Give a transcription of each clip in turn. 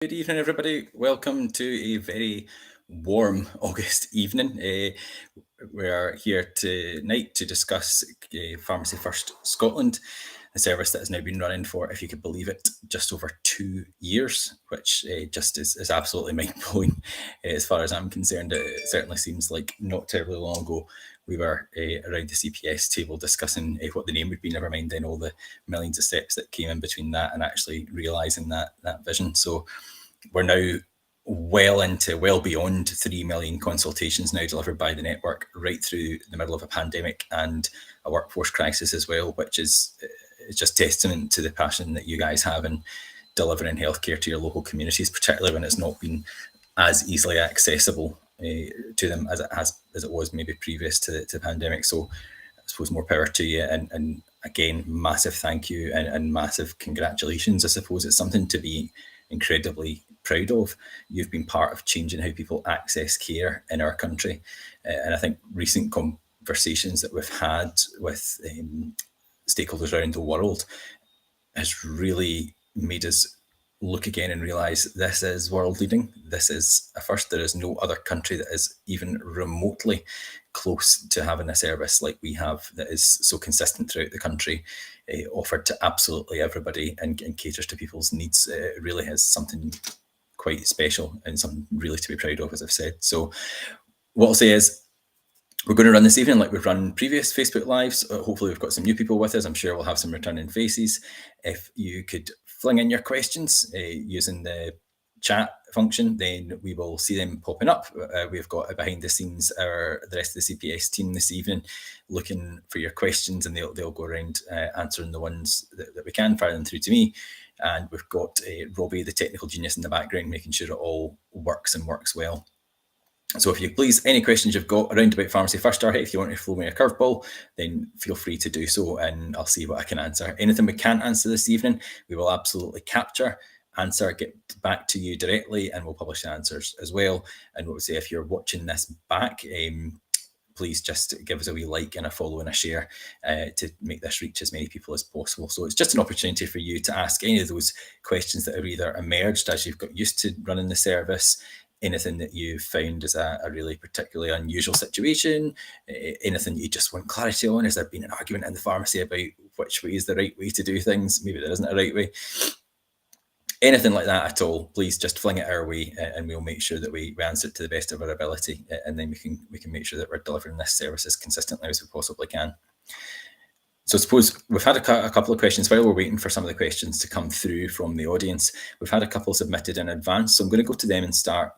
Good evening, everybody. Welcome to a very warm August evening. We are here tonight to discuss Pharmacy First Scotland, a service that has now been running for, if you could believe it, just over 2 years, which just is absolutely mind-blowing. As far as I'm concerned, it certainly seems like not terribly long ago we were around the CPS table discussing what the name would be, never mind then all the millions of steps that came in between that and actually realising that vision. So we're now well beyond 3 million consultations now delivered by the network, right through the middle of a pandemic and a workforce crisis as well, which is just testament to the passion that you guys have in delivering healthcare to your local communities, particularly when it's not been as easily accessible to them as it was maybe previous to the pandemic. So I suppose more power to you, and again, massive thank you and massive congratulations. I suppose it's something to be incredibly proud of. You've been part of changing how people access care in our country, and I think recent conversations that we've had with stakeholders around the world has really made us look again and realise this is world leading. This is a first. There is no other country that is even remotely close to having a service like we have that is so consistent throughout the country, offered to absolutely everybody and caters to people's needs. It really is something quite special and something really to be proud of, as I've said. So what I'll say is, we're going to run this evening like we've run previous Facebook Lives. Hopefully we've got some new people with us. I'm sure we'll have some returning faces. If you could fling in your questions using the chat function, then we will see them popping up. We've got behind the scenes the rest of the CPS team this evening looking for your questions, and they'll go around answering the ones that we can, fire them through to me. And we've got Robbie, the technical genius, in the background, making sure it all works and works well. So if you please, any questions you've got around about Pharmacy First, or if you want to throw me a curveball, then feel free to do so and I'll see what I can answer. Anything we can't answer this evening, we will absolutely capture, answer, get back to you directly, and we'll publish the answers as well. And what we say, if you're watching this back, please just give us a wee like and a follow and a share to make this reach as many people as possible. So it's just an opportunity for you to ask any of those questions that have either emerged as you've got used to running the service, anything that you've found as a really particularly unusual situation, anything you just want clarity on. Has there been an argument in the pharmacy about which way is the right way to do things? Maybe there isn't a right way. Anything like that at all, please just fling it our way, and we'll make sure that we answer it to the best of our ability, and then we can make sure that we're delivering this service as consistently as we possibly can. So I suppose we've had a couple of questions while we're waiting for some of the questions to come through from the audience. We've had a couple submitted in advance, so I'm going to go to them and start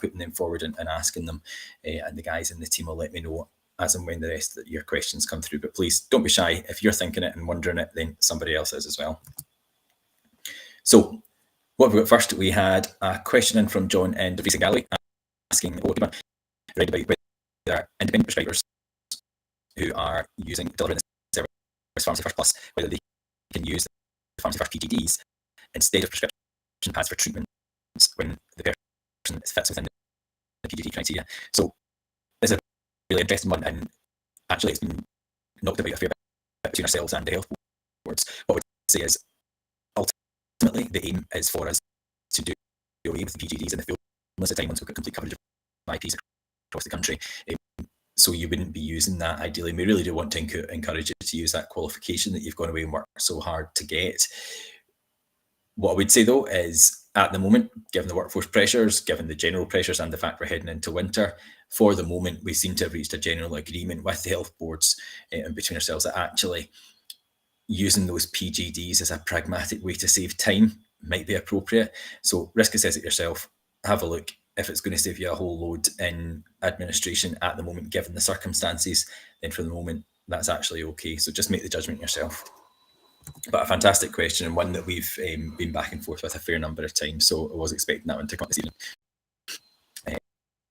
putting them forward and asking them, and the guys in the team will let me know as and when the rest of your questions come through. But please don't be shy. If you're thinking it and wondering it, then somebody else is as well. So what have we got first? We had a question in from John and Davisa Galloway asking read about whether independent prescribers who are delivering Pharmacy First Plus, whether they can use the Pharmacy First PGDs instead of prescription pads for treatments when the person fits within the PGD criteria. So this is a really interesting one, and actually it's been knocked about a fair bit between ourselves and the health boards. What I would say is, ultimately, the aim is for us to do away with the PGDs in the fullness of time once we've got complete coverage of IPs across the country. So you wouldn't be using that ideally. We really do want to encourage you to use that qualification that you've gone away and worked so hard to get. What I would say though is, at the moment, given the workforce pressures, given the general pressures and the fact we're heading into winter, for the moment we seem to have reached a general agreement with the health boards and between ourselves that actually using those PGDs as a pragmatic way to save time might be appropriate. So risk assess it yourself, have a look. If it's going to save you a whole load in administration at the moment, given the circumstances, then for the moment, that's actually okay. So just make the judgment yourself. But a fantastic question, and one that we've been back and forth with a fair number of times. So I was expecting that one to come this evening.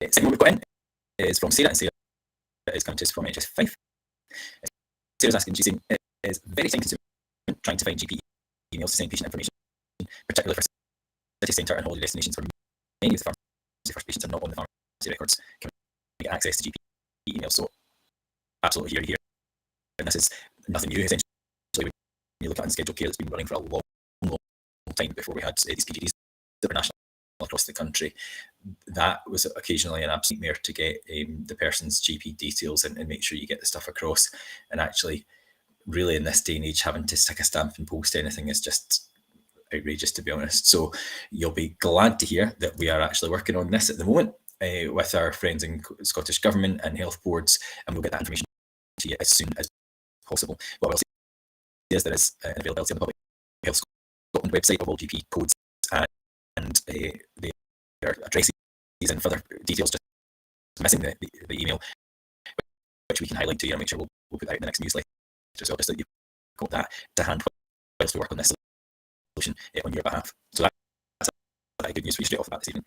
Second one we've got in is from Sarah, and Sarah is coming to us from NHS 5. Sarah's asking, she's saying, it is very time consuming trying to find GP emails to send patient information, particularly for city centre and holiday destinations where many of the Pharmacy First patients are not on the pharmacy records. Can we get access to GP emails? So absolutely here. And this is nothing new, essentially. When you look at unscheduled care that's been running for a long time before we had these PGDs national across the country. That was occasionally an absolute nightmare to get the person's GP details and make sure you get the stuff across. And actually, really in this day and age, having to stick a stamp and post anything is just outrageous, to be honest. So you'll be glad to hear that we are actually working on this at the moment with our friends in Scottish Government and health boards, and we'll get that information to you as soon as possible. What I will say is there is an availability on the Public Health Scotland website of all GP codes and their addresses and further details, just missing the email, which we can highlight to you and make sure we'll put that out in the next newsletter as well, just that you've got that to hand whilst we work on this solution on your behalf. So that's good news for you straight off the bat this evening.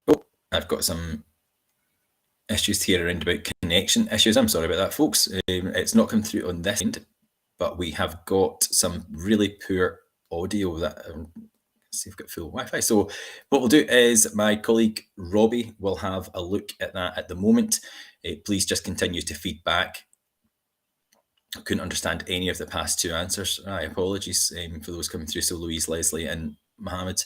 Oh, I've got some issues here around about connection issues. I'm sorry about that, folks. It's not come through on this end, but we have got some really poor audio that see if we've got full Wi-Fi. So what we'll do is my colleague Robbie will have a look at that at the moment. Please just continue to feed back. I couldn't understand any of the past two answers. Apologies for those coming through. So Louise, Leslie and Mohammed,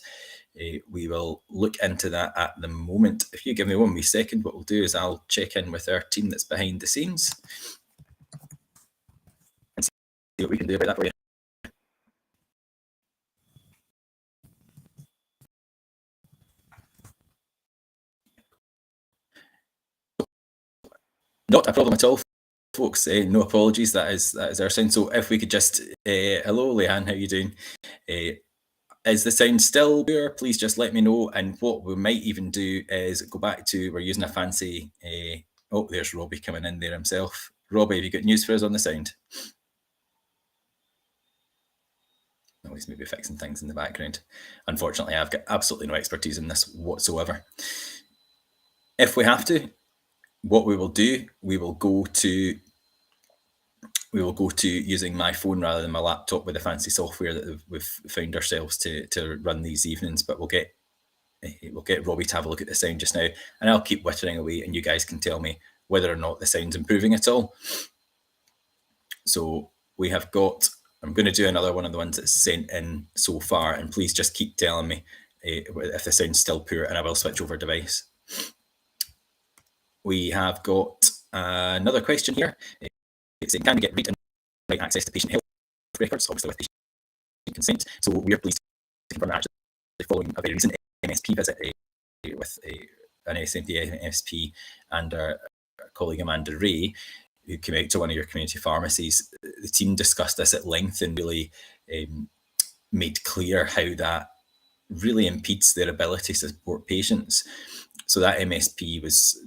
we will look into that at the moment. If you give me 1 wee second, what we'll do is I'll check in with our team that's behind the scenes and see what we can do about that for you. Not a problem at all, folks. No apologies. That is our sound. So if we could just hello, Leanne, how are you doing? Is the sound still poor? Please just let me know. And what we might even do is go back to, we're using a fancy, oh, there's Robbie coming in there himself. Robbie, have you got news for us on the sound? No, he's maybe fixing things in the background. Unfortunately, I've got absolutely no expertise in this whatsoever. If we have to, what we will do, we will go to using my phone rather than my laptop with the fancy software that we've found ourselves to run these evenings. But we'll get Robbie to have a look at the sound just now, and I'll keep whittering away, and you guys can tell me whether or not the sound's improving at all. So we have got, I'm going to do another one of the ones that's sent in so far, and please just keep telling me if the sound's still poor, and I will switch over device. We have got another question here. It's saying, can we get read and write access to patient health records, obviously with patient consent? So we're pleased to confirm that actually following a very recent MSP visit with an SNP MSP and our colleague Amanda Ray, who came out to one of your community pharmacies. The team discussed this at length and really made clear how that really impedes their ability to support patients. So that MSP was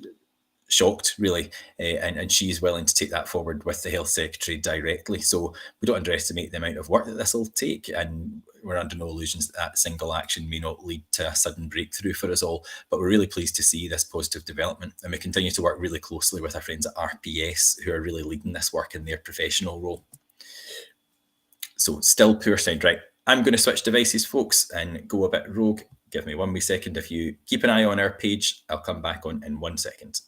shocked, really, and she's willing to take that forward with the health secretary directly. So we don't underestimate the amount of work that this will take, and we're under no illusions that single action may not lead to a sudden breakthrough for us all. But we're really pleased to see this positive development, and we continue to work really closely with our friends at RPS, who are really leading this work in their professional role. So still poor sound, right? I'm going to switch devices, folks, and go a bit rogue. Give me 1 wee second. If you keep an eye on our page, I'll come back on in 1 second.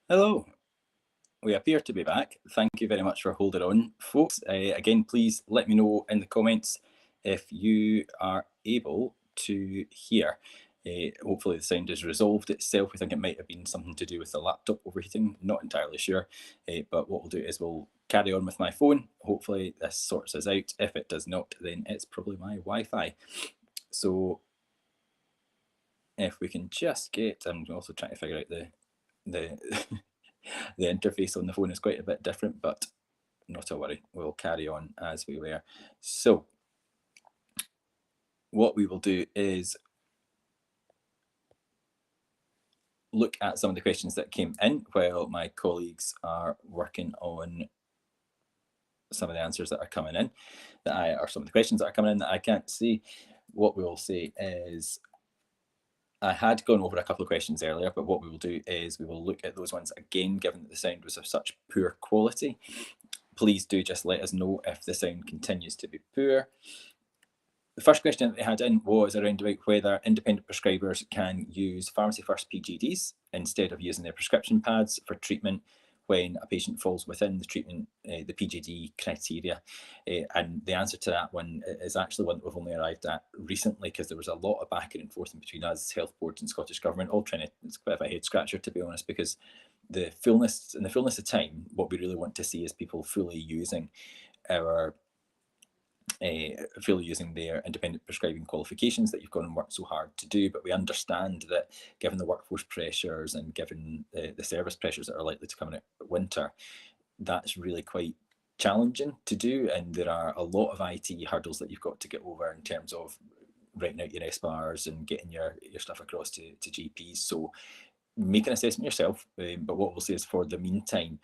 Hello, we appear to be back. Thank you very much for holding on, folks. Again, please let me know in the comments if you are able to hear. Hopefully the sound has resolved itself. We think it might have been something to do with the laptop overheating, not entirely sure. But what we'll do is we'll carry on with my phone. Hopefully this sorts us out. If it does not, then it's probably my Wi-Fi. So if we can just get, I'm also trying to figure out the the interface on the phone is quite a bit different, but not a worry, we'll carry on as we were. So what we will do is look at some of the questions that came in while my colleagues are working on some of the answers that are coming in, or some of the questions that are coming in that I can't see. What we will say is, I had gone over a couple of questions earlier, but what we will do is we will look at those ones again, given that the sound was of such poor quality. Please do just let us know if the sound continues to be poor. The first question that they had in was around about whether independent prescribers can use Pharmacy First PGDs instead of using their prescription pads for treatment when a patient falls within the treatment, the PGD criteria. And the answer to that one is actually one that we've only arrived at recently, because there was a lot of back and forth between us, health boards and Scottish Government, all trying to, it's a bit of a head scratcher to be honest, because in the fullness of time, what we really want to see is people fully using our fully using their independent prescribing qualifications that you've gone and worked so hard to do. But we understand that given the workforce pressures and given the service pressures that are likely to come in at winter, that's really quite challenging to do. And there are a lot of IT hurdles that you've got to get over in terms of writing out your SBARs and getting your stuff across to GPs. So make an assessment yourself. But what we'll say is, for the meantime,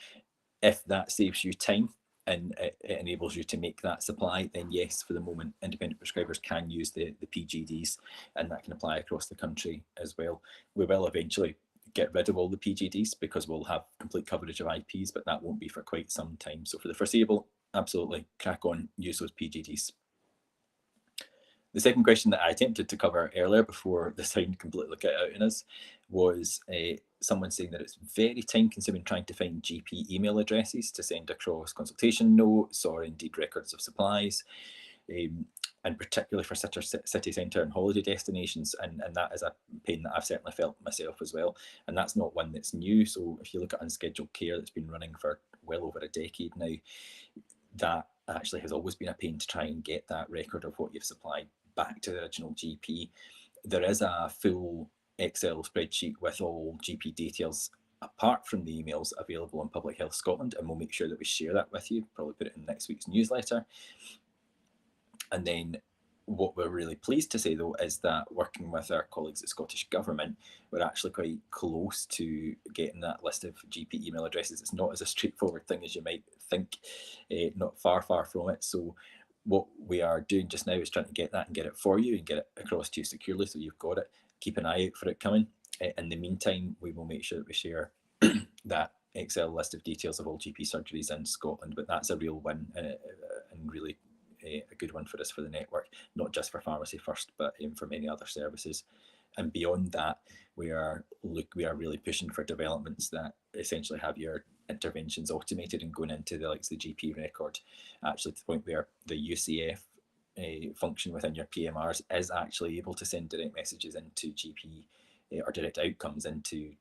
if that saves you time and it enables you to make that supply, then yes, for the moment, independent prescribers can use the PGDs, and that can apply across the country as well. We will eventually get rid of all the PGDs because we'll have complete coverage of IPs, but that won't be for quite some time. So for the foreseeable, absolutely crack on, use those PGDs. The second question that I attempted to cover earlier before the sound completely cut out in us was someone saying that it's very time consuming trying to find GP email addresses to send across consultation notes or indeed records of supplies, and particularly for such a city centre and holiday destinations. And that is a pain that I've certainly felt myself as well. And that's not one that's new. So if you look at unscheduled care that's been running for well over a decade now, that actually has always been a pain to try and get that record of what you've supplied back to the original GP. There is a full Excel spreadsheet with all GP details apart from the emails available on Public Health Scotland, and we'll make sure that we share that with you, probably put it in next week's newsletter. And then what we're really pleased to say, though, is that working with our colleagues at Scottish Government, we're actually quite close to getting that list of GP email addresses. It's not as a straightforward thing as you might think, not far from it. So what we are doing just now is trying to get that and get it for you and get it across to you securely so you've got it. Keep an eye out for it coming. In the meantime, we will make sure that we share that Excel list of details of all GP surgeries in Scotland. But that's a real win, and really a good one for us for the network, not just for Pharmacy First, but for many other services. And beyond that, we are really pushing for developments that essentially have your interventions automated and going into the likes of the GP record, actually to the point where the UCF function within your PMRs is actually able to send direct messages into GP or direct outcomes into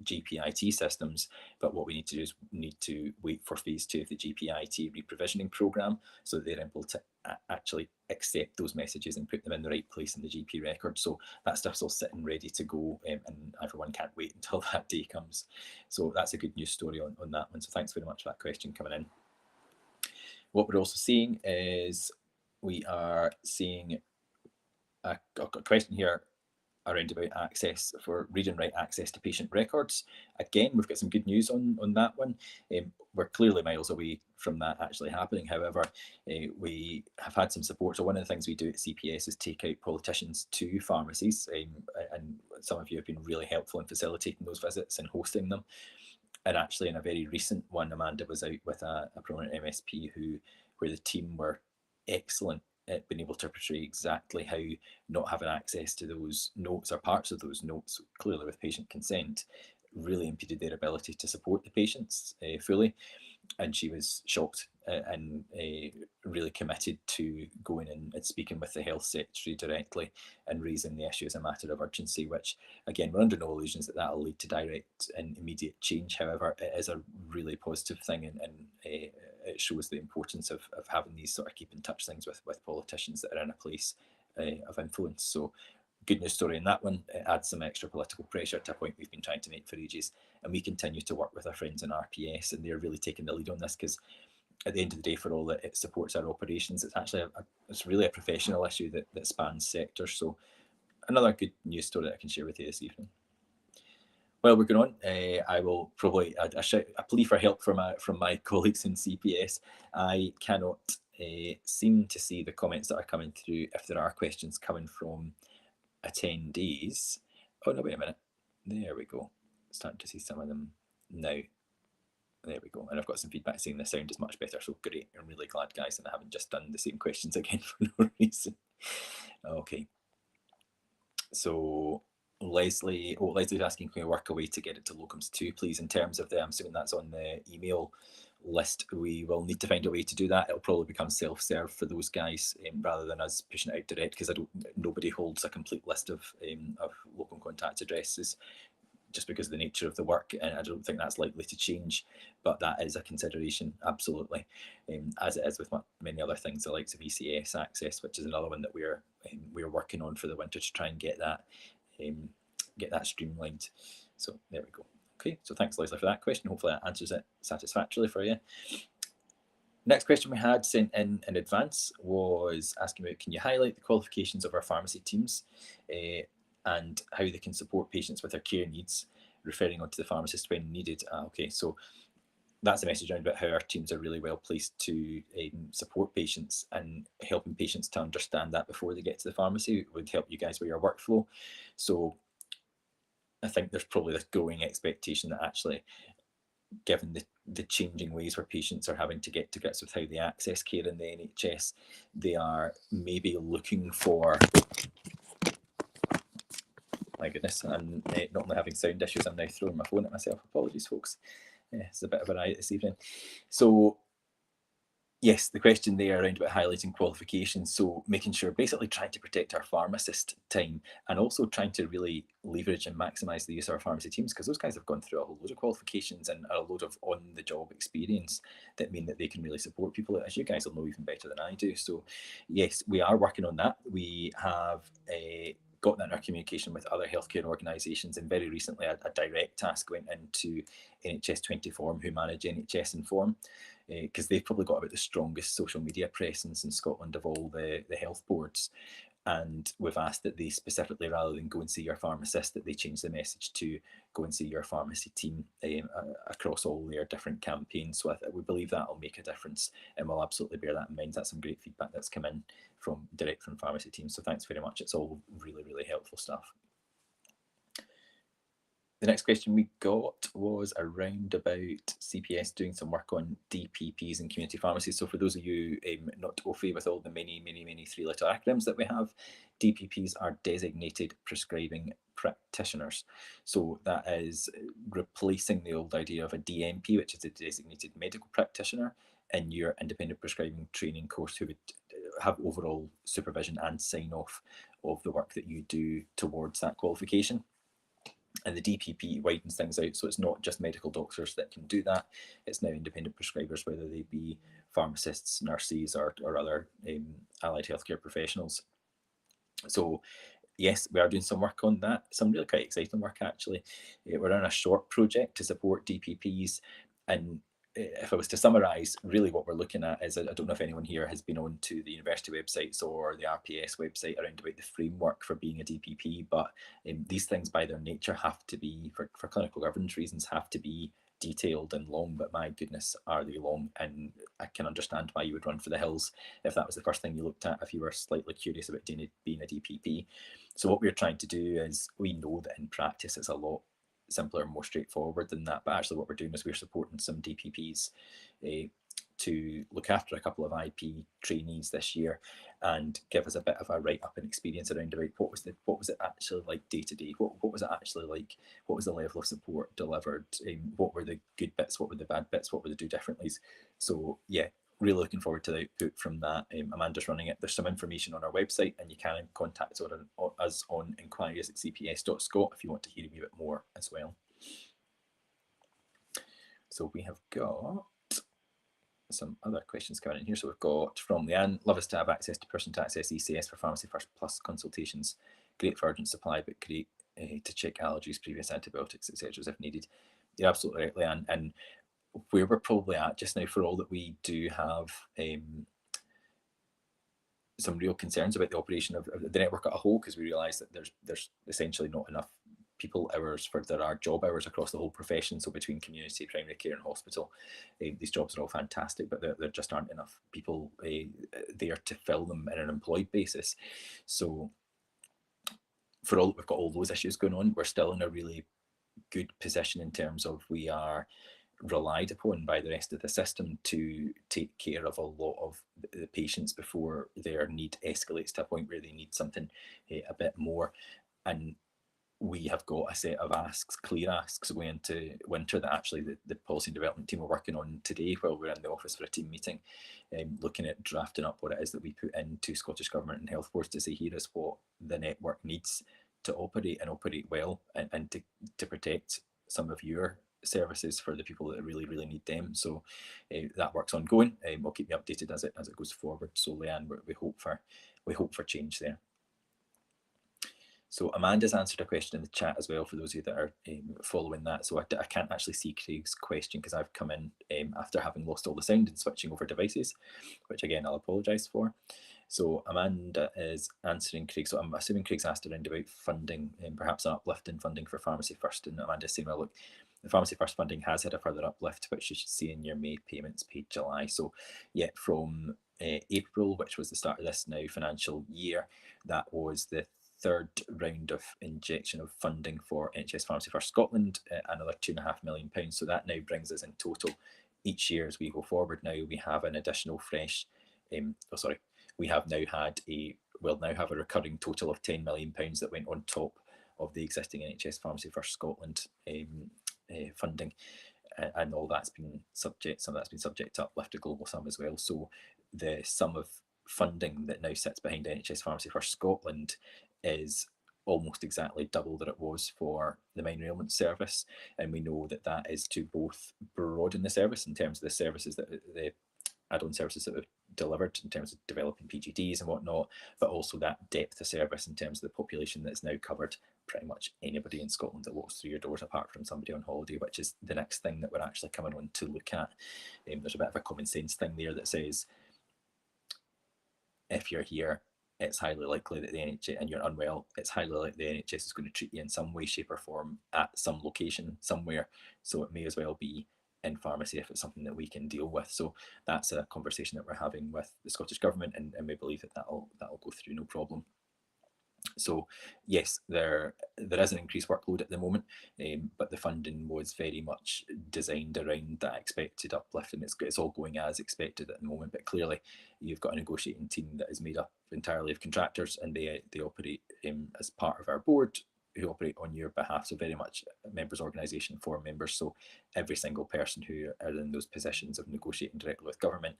GPIT systems. But what we need to do is we need to wait for phase 2 of the GPIT reprovisioning programme so that they're able to actually accept those messages and put them in the right place in the GP record. So that stuff's all sitting ready to go, and everyone can't wait until that day comes. So that's a good news story on that one. So thanks very much for that question coming in. What we're also seeing is we are seeing a question here around about access for read and write access to patient records. Again, we've got some good news on that one. We're clearly miles away from that actually happening. However, we have had some support. So one of the things we do at CPS is take out politicians to pharmacies, and some of you have been really helpful in facilitating those visits and hosting them. And actually, in a very recent one, Amanda was out with a prominent MSP where the team were excellent at being able to portray exactly how not having access to those notes or parts of those notes, clearly with patient consent, really impeded their ability to support the patients fully. And she was shocked and really committed to going in and speaking with the health secretary directly and raising the issue as a matter of urgency, which again, we're under no illusions that that'll lead to direct and immediate change. However, it is a really positive thing, and it shows the importance of having these sort of keep in touch things with politicians that are in a place of influence. So good news story in that one. It adds some extra political pressure to a point we've been trying to make for ages, and we continue to work with our friends in RPS, and they're really taking the lead on this, because at the end of the day, for all that it supports our operations, it's actually it's really a professional issue that spans sectors. So another good news story that I can share with you this evening. While we're going on, I will probably add a plea for help from my colleagues in CPS. I cannot seem to see the comments that are coming through if there are questions coming from attendees. Oh no, wait a minute. There we go. Starting to see some of them now. There we go. And I've got some feedback saying the sound is much better. So great. I'm really glad, guys, and I haven't just done the same questions again for no reason. Okay. So Leslie's asking, can we work a way to get it to locums too, please? In terms of I'm assuming that's on the email list. We will need to find a way to do that. It'll probably become self-serve for those guys rather than us pushing it out direct, because nobody holds a complete list of locum contact addresses, just because of the nature of the work, and I don't think that's likely to change, but that is a consideration, absolutely, as it is with many other things, the likes of ECS access, which is another one that we're working on for the winter to try and get that streamlined. So there we go. Okay, so thanks, Leslie, for that question. Hopefully that answers it satisfactorily for you. Next question we had sent in advance was asking about, can you highlight the qualifications of our pharmacy teams and how they can support patients with their care needs, referring on to the pharmacist when needed? Okay, so that's a message around about how our teams are really well placed to support patients, and helping patients to understand that before they get to the pharmacy would help you guys with your workflow. So I think there's probably this growing expectation that actually, given the changing ways where patients are having to get to grips with how they access care in the NHS, they are maybe looking for, my goodness, I'm not only having sound issues, I'm now throwing my phone at myself. Apologies, folks. It's a bit of a riot this evening. So yes, the question there around about highlighting qualifications, so making sure, basically trying to protect our pharmacist time, and also trying to really leverage and maximise the use of our pharmacy teams, because those guys have gone through a whole load of qualifications and a load of on-the-job experience that mean that they can really support people, as you guys will know even better than I do. So yes, we are working on that. We have got that in our communication with other healthcare organisations, and very recently a direct task went into NHS 24, who manage NHS Inform, because they've probably got about the strongest social media presence in Scotland of all the health boards. And we've asked that they specifically, rather than go and see your pharmacist, that they change the message to go and see your pharmacy team across all their different campaigns. So we believe that will make a difference, and we'll absolutely bear that in mind. That's some great feedback that's come in direct from pharmacy teams. So thanks very much. It's all really, really helpful stuff. The next question we got was around about CPS doing some work on DPPs in community pharmacies. So for those of you not au fait with all the many three-letter acronyms that we have, DPPs are designated prescribing practitioners. So that is replacing the old idea of a DMP, which is a designated medical practitioner, in your independent prescribing training course, who would have overall supervision and sign off of the work that you do towards that qualification. And the DPP widens things out, so it's not just medical doctors that can do that. It's now independent prescribers, whether they be pharmacists, nurses, or other allied healthcare professionals. So yes, we are doing some work on that, some really quite exciting work actually. We're on a short project to support DPPs, and if I was to summarise, really what we're looking at is, I don't know if anyone here has been on to the university websites or the RPS website around about the framework for being a DPP, but these things by their nature have to be, for clinical governance reasons, have to be detailed and long, but my goodness, are they long, and I can understand why you would run for the hills if that was the first thing you looked at, if you were slightly curious about being a DPP. So what we're trying to do is, we know that in practice it's a lot simpler and more straightforward than that, but actually what we're doing is we're supporting some DPPs to look after a couple of IP trainees this year and give us a bit of a write-up and experience around about what was it actually like day to day, what was it actually like, what was the level of support delivered, what were the good bits, what were the bad bits, what were the do differentlies. So yeah, really looking forward to the output from that. Amanda's running it. There's some information on our website, and you can contact us on inquiries@cps.scot if you want to hear a wee bit more as well. So we have got some other questions coming in here. So we've got from Leanne: love us to have access to person to access ECS for Pharmacy First Plus consultations. Great for urgent supply, but great to check allergies, previous antibiotics, etc. if needed. You're absolutely right, Leanne. And where we're probably at just now, for all that we do have some real concerns about the operation of the network as a whole, because we realise that there's essentially not enough people hours for there are job hours across the whole profession. So between community, primary care and hospital, these jobs are all fantastic, but there just aren't enough people there to fill them in an employed basis. So for all that we've got all those issues going on, we're still in a really good position in terms of we are relied upon by the rest of the system to take care of a lot of the patients before their need escalates to a point where they need something a bit more. And we have got a set of asks, clear asks going into winter that actually the policy and development team are working on today while we're in the office for a team meeting, looking at drafting up what it is that we put into Scottish Government and Health Boards to say here is what the network needs to operate and operate well, and to protect some of your services for the people that really need them. So that work's ongoing. We'll keep you updated as it goes forward. So Leanne, we hope for change there. So Amanda's answered a question in the chat as well for those of you that are following that. So I can't actually see Craig's question because I've come in after having lost all the sound and switching over devices, which again I'll apologise for. So Amanda is answering Craig. So I'm assuming Craig's asked around about funding and perhaps an uplift in funding for Pharmacy First. And Amanda's saying, well, look, the Pharmacy First funding has had a further uplift, which you should see in your May payments paid July. So yeah, from April, which was the start of this now financial year, that was the third round of injection of funding for NHS Pharmacy First Scotland, another £2.5 million. So that now brings us in total each year as we go forward. Now we have an additional fresh, we have now had we'll now have a recurring total of £10 million that went on top of the existing NHS Pharmacy First Scotland funding, and all that's been subject, some of that's been subject to uplifted global sum as well. So the sum of funding that now sits behind NHS Pharmacy First Scotland is almost exactly double that it was for the minor ailment service, and we know that that is to both broaden the service in terms of the services that the add-on services that we've delivered in terms of developing PGDs and whatnot, but also that depth of service in terms of the population that's now covered pretty much anybody in Scotland that walks through your doors apart from somebody on holiday, which is the next thing that we're actually coming on to look at. There's a bit of a common sense thing there that says if you're here, it's highly likely that the NHS, and you're unwell, it's highly likely the NHS is going to treat you in some way, shape or form at some location somewhere. So it may as well be in pharmacy if it's something that we can deal with. So that's a conversation that we're having with the Scottish Government, and we believe that that'll go through no problem. So yes, there is an increased workload at the moment, but the funding was very much designed around that expected uplift, and it's all going as expected at the moment. But clearly, you've got a negotiating team that is made up entirely of contractors, and they operate as part of our board, who operate on your behalf. So very much a members' organisation for members. So every single person who are in those positions of negotiating directly with government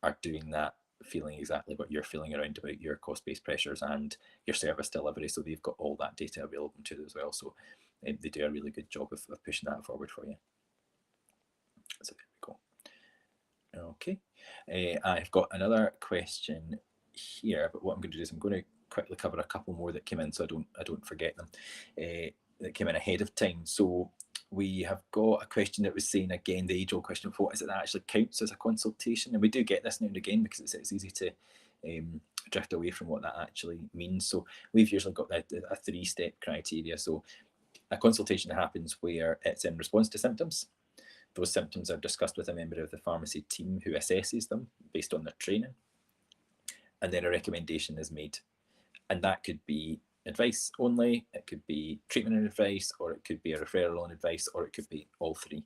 are doing that, feeling exactly what you're feeling around about your cost-based pressures and your service delivery. So they've got all that data available to them as well. So they do a really good job of pushing that forward for you. So there we go. Okay, I've got another question here, but what I'm going to do is I'm going to quickly cover a couple more that came in so I don't forget them, that came in ahead of time. So we have got a question that was saying, again, the age-old question of what is it that actually counts as a consultation? And we do get this now and again because it's easy to drift away from what that actually means. So we've usually got a three-step criteria. So a consultation happens where it's in response to symptoms. Those symptoms are discussed with a member of the pharmacy team who assesses them based on their training. And then a recommendation is made. And that could be advice only, it could be treatment and advice, or it could be a referral and advice, or it could be all three.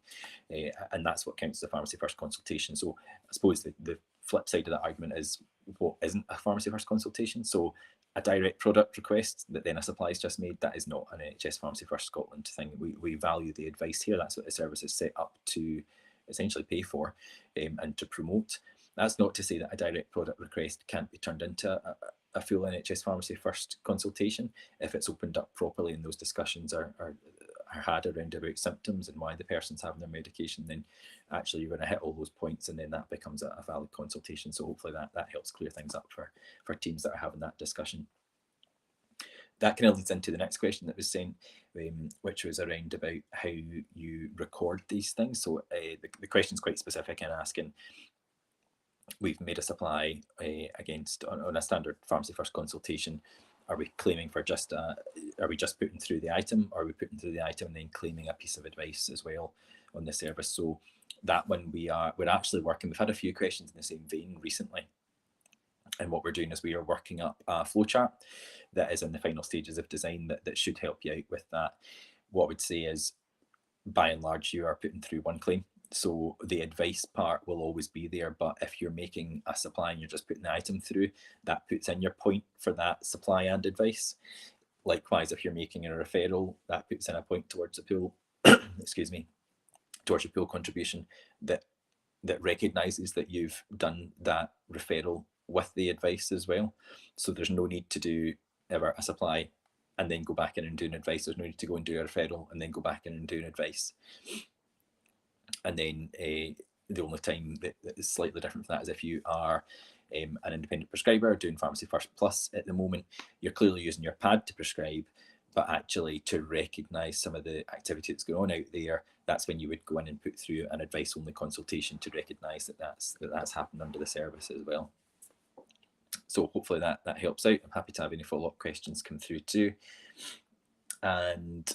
And that's what counts as a pharmacy first consultation. So I suppose the flip side of that argument is what isn't a pharmacy first consultation. So a direct product request that then a supply is just made, that is not an NHS Pharmacy First Scotland thing. We value the advice here. That's what the service is set up to essentially pay for and to promote. That's not to say that a direct product request can't be turned into a full NHS Pharmacy First consultation if it's opened up properly and those discussions are had around about symptoms and why the person's having their medication. Then actually you're going to hit all those points, and then that becomes a valid consultation. So hopefully that helps clear things up for teams that are having that discussion. That kind of leads into the next question that was sent, which was around about how you record these things. So the question is quite specific in asking, we've made a supply against on a standard pharmacy first consultation. Are we claiming for just are we just putting through the item, or are we putting through the item and then claiming a piece of advice as well on the service? So that one we're actually working. We've had a few questions in the same vein recently, and what we're doing is we are working up a flowchart that is in the final stages of design that should help you out with that. What I would say is, by and large, you are putting through one claim. So the advice part will always be there, but if you're making a supply and you're just putting the item through, that puts in your point for that supply and advice. Likewise, if you're making a referral, that puts in a point towards the pool, excuse me, towards your pool contribution that recognises that you've done that referral with the advice as well. So there's no need to do ever a supply and then go back in and do an advice. There's no need to go and do a referral and then go back in and do an advice. And then the only time that is slightly different from that is if you are an independent prescriber doing Pharmacy First Plus at the moment, you're clearly using your pad to prescribe, but actually to recognise some of the activity that's going on out there, that's when you would go in and put through an advice-only consultation to recognise that that's happened under the service as well. So hopefully that helps out. I'm happy to have any follow-up questions come through too. And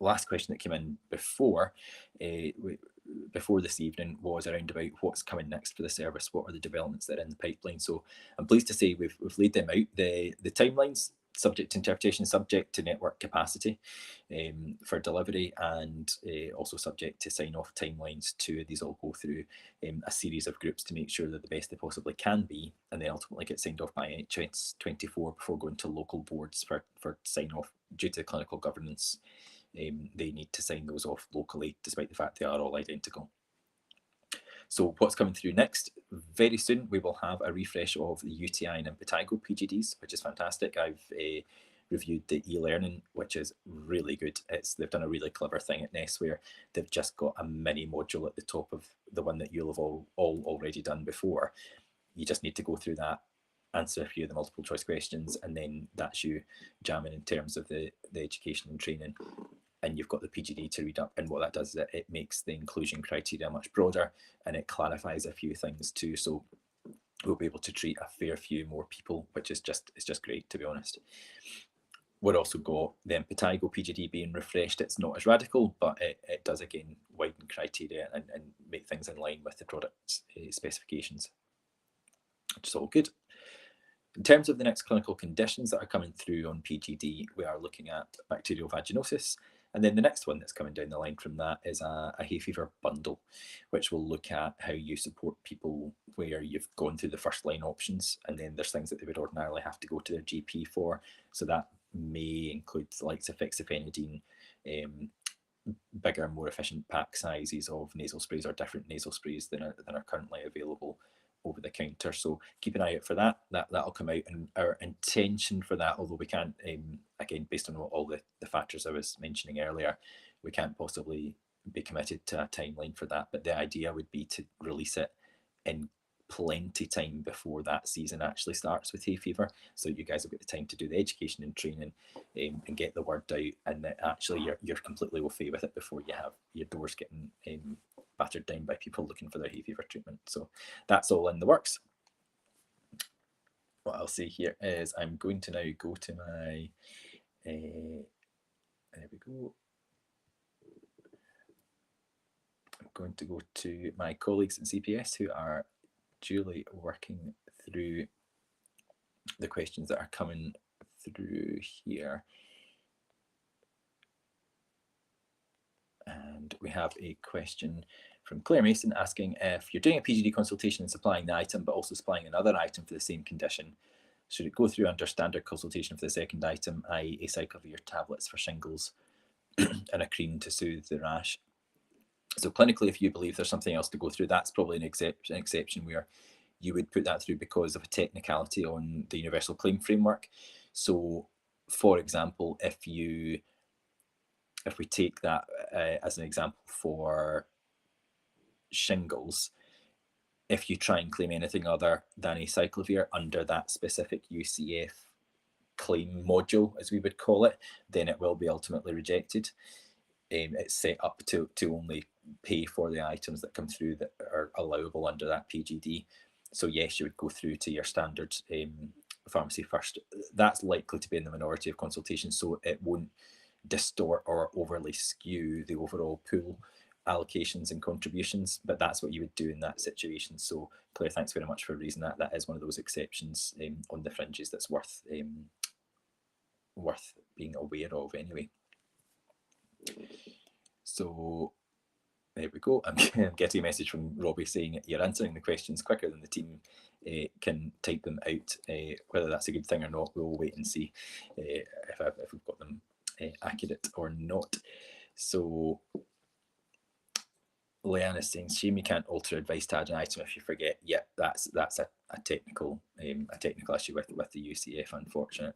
last question that came in before this evening was around about what's coming next for the service. What are the developments that are in the pipeline? So I'm pleased to say we've laid them out. The timelines, subject to interpretation, subject to network capacity for delivery, and also subject to sign-off timelines too. These all go through a series of groups to make sure they're the best they possibly can be, and then ultimately get signed off by NHS 24 before going to local boards for sign-off. Due to clinical governance, they need to sign those off locally, despite the fact they are all identical. So what's coming through next? Very soon we will have a refresh of the UTI and impetigo PGDs, which is fantastic. I've reviewed the e-learning, which is really good. They've done a really clever thing at NES where they've just got a mini module at the top of the one that you'll have all already done before. You just need to go through that, answer a few of the multiple choice questions, and then that's you jamming in terms of the education and training. And you've got the PGD to read up, and what that does is it makes the inclusion criteria much broader, and it clarifies a few things too. So we'll be able to treat a fair few more people, which is just great, to be honest. We've also got the impetigo PGD being refreshed. It's not as radical, but it does again widen criteria and make things in line with the product's specifications, which is all good. In terms of the next clinical conditions that are coming through on PGD, we are looking at bacterial vaginosis. And then the next one that's coming down the line from that is a hay fever bundle, which will look at how you support people where you've gone through the first line options, and then there's things that they would ordinarily have to go to their GP for. So that may include the likes of fexofenadine, bigger, more efficient pack sizes of nasal sprays, or different nasal sprays than are currently available over the counter. So keep an eye out for that. That'll come out, and our intention for that, although we can't, again, based on all the factors I was mentioning earlier, we can't possibly be committed to a timeline for that. But the idea would be to release it in plenty time before that season actually starts with hay fever, so you guys have got the time to do the education and training and get the word out, and that actually you're completely au fait with it before you have your doors getting battered down by people looking for their hay fever treatment. So that's all in the works. What I'll say here is I'm going to now go to my there we go. I'm going to go to my colleagues in CPS who are duly working through the questions that are coming through here. And we have a question from Claire Mason asking if you're doing a PGD consultation and supplying the item, but also supplying another item for the same condition, should it go through under standard consultation for the second item, i.e. acyclovir tablets for shingles and a cream to soothe the rash? So clinically, if you believe there's something else to go through, that's probably an exception where you would put that through because of a technicality on the universal claim framework. So, for example, if we take that as an example for shingles, if you try and claim anything other than acyclovir under that specific UCF claim module, as we would call it, then it will be ultimately rejected. It's set up to only pay for the items that come through that are allowable under that PGD. So yes, you would go through to your standard pharmacy first. That's likely to be in the minority of consultations, so it won't distort or overly skew the overall pool allocations and contributions, but that's what you would do in that situation. So Claire, thanks very much for raising that. That is one of those exceptions on the fringes that's worth being aware of anyway. So there we go. I'm getting a message from Robbie saying you're answering the questions quicker than the team can type them out. Whether that's a good thing or not, we'll wait and see if we've got them accurate or not. So Leanne is saying, shame you can't alter advice to add an item if you forget. Yeah, that's a technical issue with the UCF, unfortunate.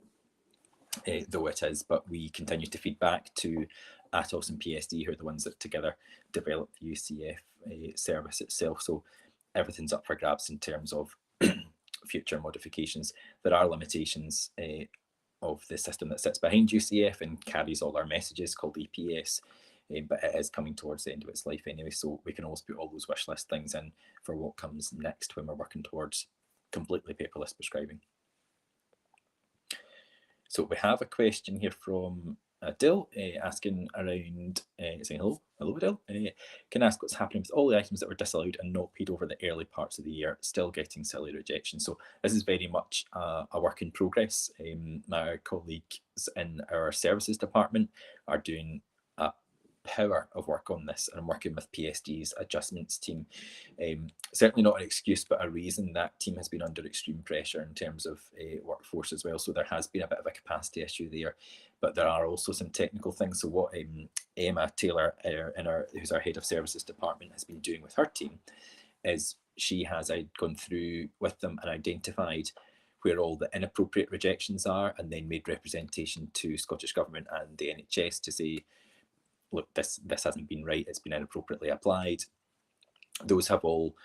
Though it is, but we continue to feed back to ATOS and PSD, who are the ones that together develop the UCF service itself. So everything's up for grabs in terms of future modifications. There are limitations of the system that sits behind UCF and carries all our messages, called EPS, but it is coming towards the end of its life anyway, so we can always put all those wish list things in for what comes next when we're working towards completely paperless prescribing. So we have a question here from Dill asking around, saying hello Dill. Can I ask what's happening with all the items that were disallowed and not paid over the early parts of the year, still getting silly rejection? So this is very much a work in progress. My colleagues in our services department are doing a power of work on this, and I'm working with PSD's adjustments team. Certainly not an excuse, but a reason. That team has been under extreme pressure in terms of workforce as well, so there has been a bit of a capacity issue there, but there are also some technical things. So what Emma Taylor, who's our head of services department, has been doing with her team is she has gone through with them and identified where all the inappropriate rejections are, and then made representation to Scottish Government and the NHS to say, look, this hasn't been right, it's been inappropriately applied. Those have all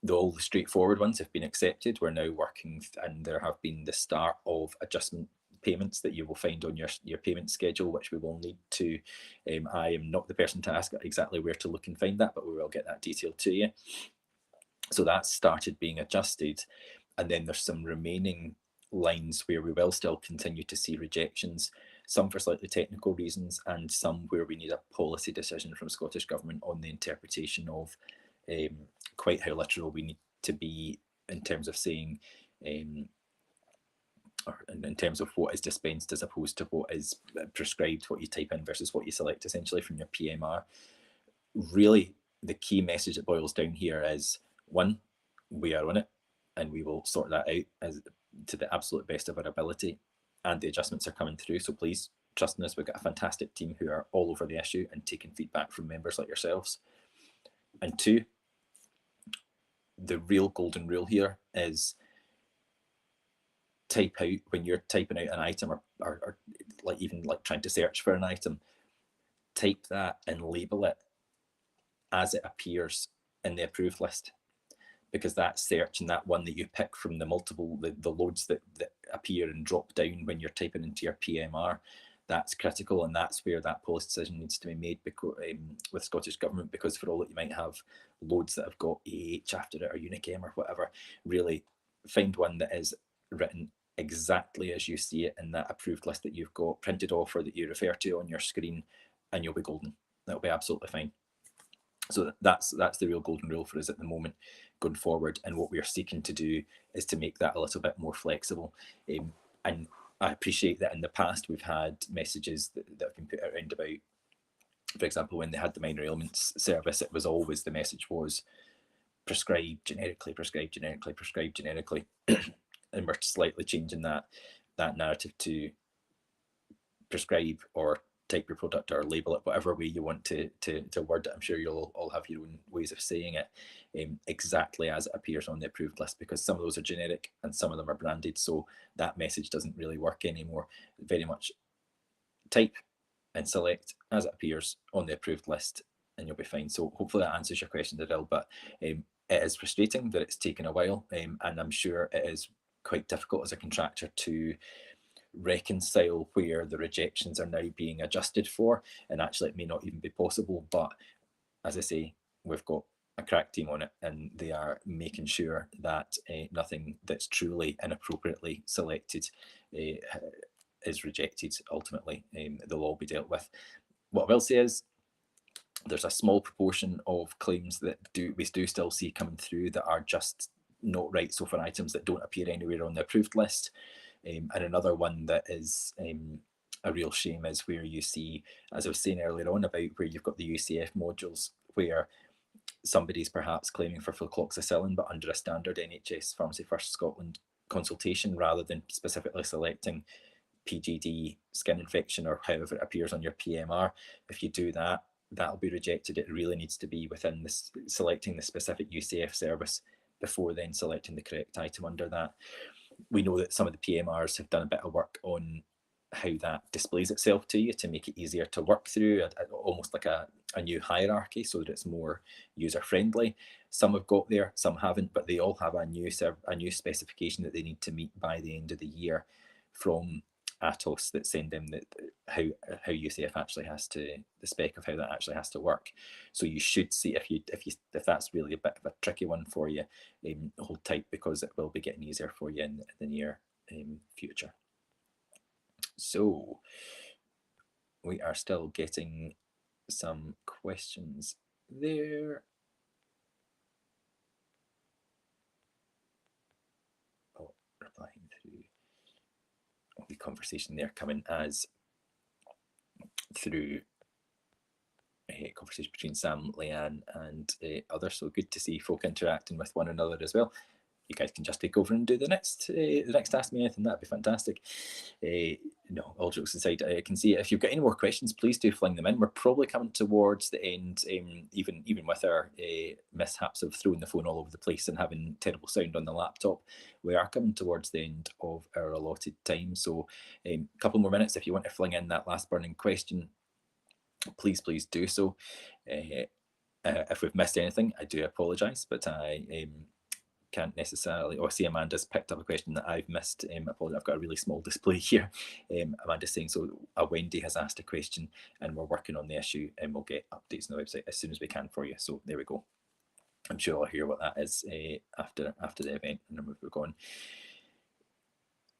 the straightforward ones have been accepted. We're now working, and there have been the start of adjustment payments that you will find on your payment schedule, which we will need to, I am not the person to ask exactly where to look and find that, but we will get that detail to you. So that's started being adjusted, and then there's some remaining lines where we will still continue to see rejections, some for slightly technical reasons and some where we need a policy decision from Scottish Government on the interpretation of quite how literal we need to be in terms of saying, or in terms of what is dispensed as opposed to what is prescribed, what you type in versus what you select essentially from your PMR. Really, the key message that boils down here is, one, we are on it and we will sort that out as to the absolute best of our ability, and the adjustments are coming through, so please trust in us. We've got a fantastic team who are all over the issue and taking feedback from members like yourselves. And two, the real golden rule here is type out, when you're typing out an item or like even like trying to search for an item, type that and label it as it appears in the approved list, because that search and that one that you pick from the multiple, the loads that appear and drop down when you're typing into your PMR, that's critical, and that's where that policy decision needs to be made because, with Scottish Government, because for all that you might have loads that have got AH after it or UNICEF or whatever, really find one that is written exactly as you see it in that approved list that you've got printed off or that you refer to on your screen, and you'll be golden. That'll be absolutely fine. So that's the real golden rule for us at the moment going forward, and what we are seeking to do is to make that a little bit more flexible. And I appreciate that in the past we've had messages that have been put around about, for example, when they had the minor ailments service, it was always, the message was prescribe generically, prescribe generically, prescribe generically. And we're slightly changing that narrative to prescribe or type your product or label it whatever way you want to word it. I'm sure you'll all have your own ways of saying it, exactly as it appears on the approved list, because some of those are generic and some of them are branded, so that message doesn't really work anymore. Very much type and select as it appears on the approved list and you'll be fine. So hopefully that answers your question, Daryl, but it is frustrating that it's taken a while, and I'm sure it is quite difficult as a contractor to reconcile where the rejections are now being adjusted for, and actually it may not even be possible. But as I say, we've got a crack team on it, and they are making sure that nothing that's truly inappropriately selected is rejected. Ultimately, they'll all be dealt with. What I will say is, there's a small proportion of claims that we do still see coming through that are just not right. So for items that don't appear anywhere on the approved list. And another one that is a real shame is where you see, as I was saying earlier on, about where you've got the UCF modules where somebody's perhaps claiming for flucloxacillin, but under a standard NHS Pharmacy First Scotland consultation, rather than specifically selecting PGD, skin infection, or however it appears on your PMR. If you do that, that'll be rejected. It really needs to be within this, selecting the specific UCF service before then selecting the correct item under that. We know that some of the PMRs have done a bit of work on how that displays itself to you to make it easier to work through, almost like a new hierarchy, so that it's more user friendly. Some have got there, some haven't, but they all have a new specification that they need to meet by the end of the year from Atos, that send them that how UCF actually has to, the spec of how that actually has to work. So you should see, if that's really a bit of a tricky one for you, hold tight, because it will be getting easier for you in the near future. So we are still getting some questions there. Oh, replying through the conversation there coming as through a conversation between Sam, Leanne, and others. So good to see folk interacting with one another as well. You guys can just take over and do the next Ask Me Anything. That'd be fantastic. No, all jokes aside, I can see if you've got any more questions, please do fling them in. We're probably coming towards the end, even with our mishaps of throwing the phone all over the place and having terrible sound on the laptop. We are coming towards the end of our allotted time. So a couple more minutes if you want to fling in that last burning question. Please do so. If we've missed anything, I do apologise, but I can't necessarily, or see Amanda's picked up a question that I've missed. Apologies, I've got a really small display here. Amanda's saying, so Wendy has asked a question and we're working on the issue, and we'll get updates on the website as soon as we can for you. So there we go. I'm sure I'll hear what that is after the event, and then we'll go on.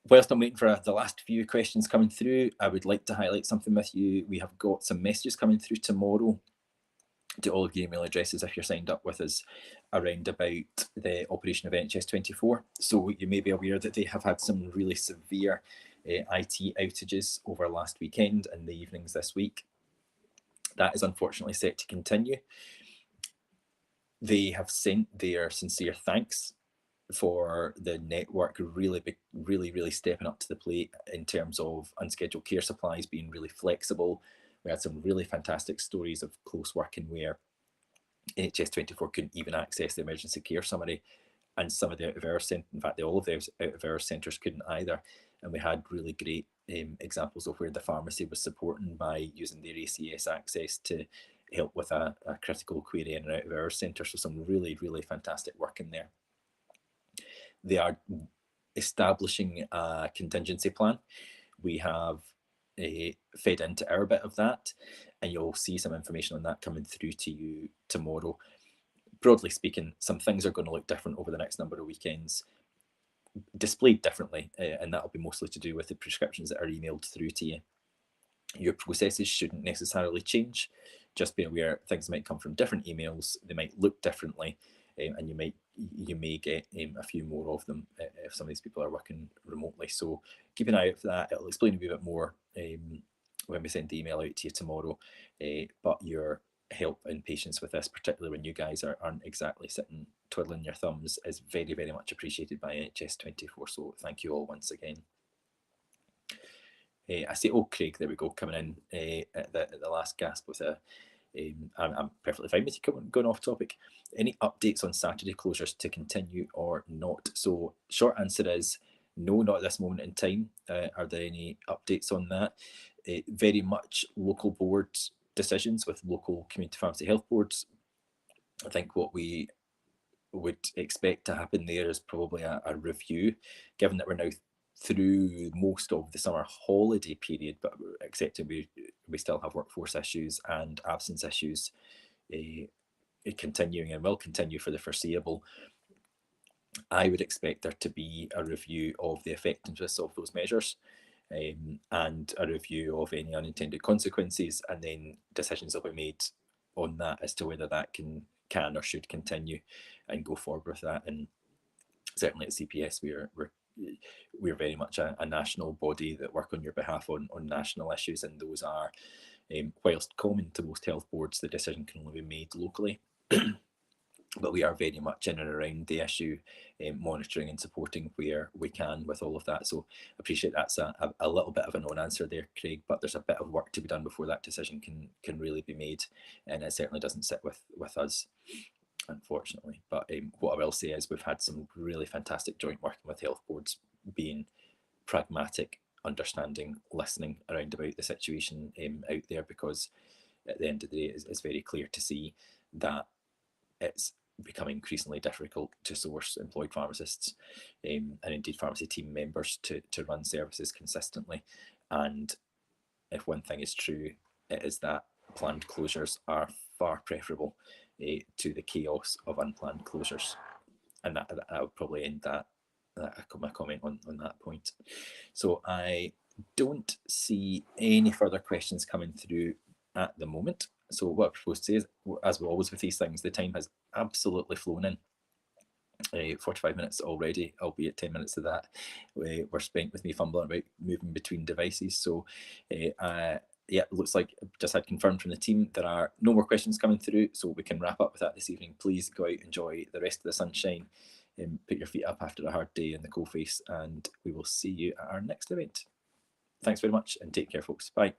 Whilst I'm waiting for the last few questions coming through, I would like to highlight something with you. We have got some messages coming through tomorrow to all of your email addresses if you're signed up with us, around about the operation of NHS 24. So you may be aware that they have had some really severe IT outages over last weekend and the evenings this week. That is unfortunately set to continue. They have sent their sincere thanks for the network really stepping up to the plate in terms of unscheduled care supplies being really flexible. We had some really fantastic stories of close working where NHS 24 couldn't even access the emergency care summary, and some of the out of hours, in fact, all of the out of hours centres couldn't either. And we had really great examples of where the pharmacy was supporting by using their ACS access to help with a critical query in an out of hours centre. So some really fantastic work in there. They are establishing a contingency plan. We have fed into our bit of that, and you'll see some information on that coming through to you tomorrow. Broadly speaking, some things are going to look different over the next number of weekends, displayed differently, and that'll be mostly to do with the prescriptions that are emailed through to you. Your processes shouldn't necessarily change. Just be aware things might come from different emails, they might look differently, and you may get a few more of them if some of these people are working remotely. So keep an eye out for that. It'll explain a wee bit more when we send the email out to you tomorrow. But your help and patience with this, particularly when you guys aren't exactly sitting twiddling your thumbs, is very, very much appreciated by NHS 24. So thank you all once again. I see, oh, Craig, there we go, coming in at the last gasp with a. I'm perfectly fine with you going off topic. Any updates on Saturday closures to continue or not? So, short answer is no, not at this moment in time. Are there any updates on that? Very much local board decisions with local community pharmacy health boards. I think what we would expect to happen there is probably a review, given that we're now through most of the summer holiday period, but accepting we still have workforce issues and absence issues continuing and will continue for the foreseeable. I would expect there to be a review of the effectiveness of those measures, and a review of any unintended consequences, and then decisions will be made on that as to whether that can or should continue and go forward with that. And certainly at CPS, we're very much a national body that work on your behalf on national issues, and those are, whilst common to most health boards, the decision can only be made locally. But we are very much in and around the issue, monitoring and supporting where we can with all of that. So I appreciate that's a little bit of a non-answer there, Craig, but there's a bit of work to be done before that decision can really be made, and it certainly doesn't sit with us, unfortunately. But what I will say is we've had some really fantastic joint working with health boards, being pragmatic, understanding, listening around about the situation out there, because at the end of the day it's very clear to see that it's becoming increasingly difficult to source employed pharmacists, and indeed pharmacy team members to run services consistently. And if one thing is true, it is that planned closures are far preferable to the chaos of unplanned closures. And that would probably end that my comment on that point. So I don't see any further questions coming through at the moment. So what I propose to say is, as we always with these things, the time has absolutely flown in. 45 minutes already, albeit 10 minutes of that were spent with me fumbling about moving between devices. So yeah, it looks like I've just had confirmed from the team there are no more questions coming through, so we can wrap up with that this evening. Please go out, enjoy the rest of the sunshine, put your feet up after a hard day in the coal face, and we will see you at our next event. Thanks very much and take care, folks. Bye.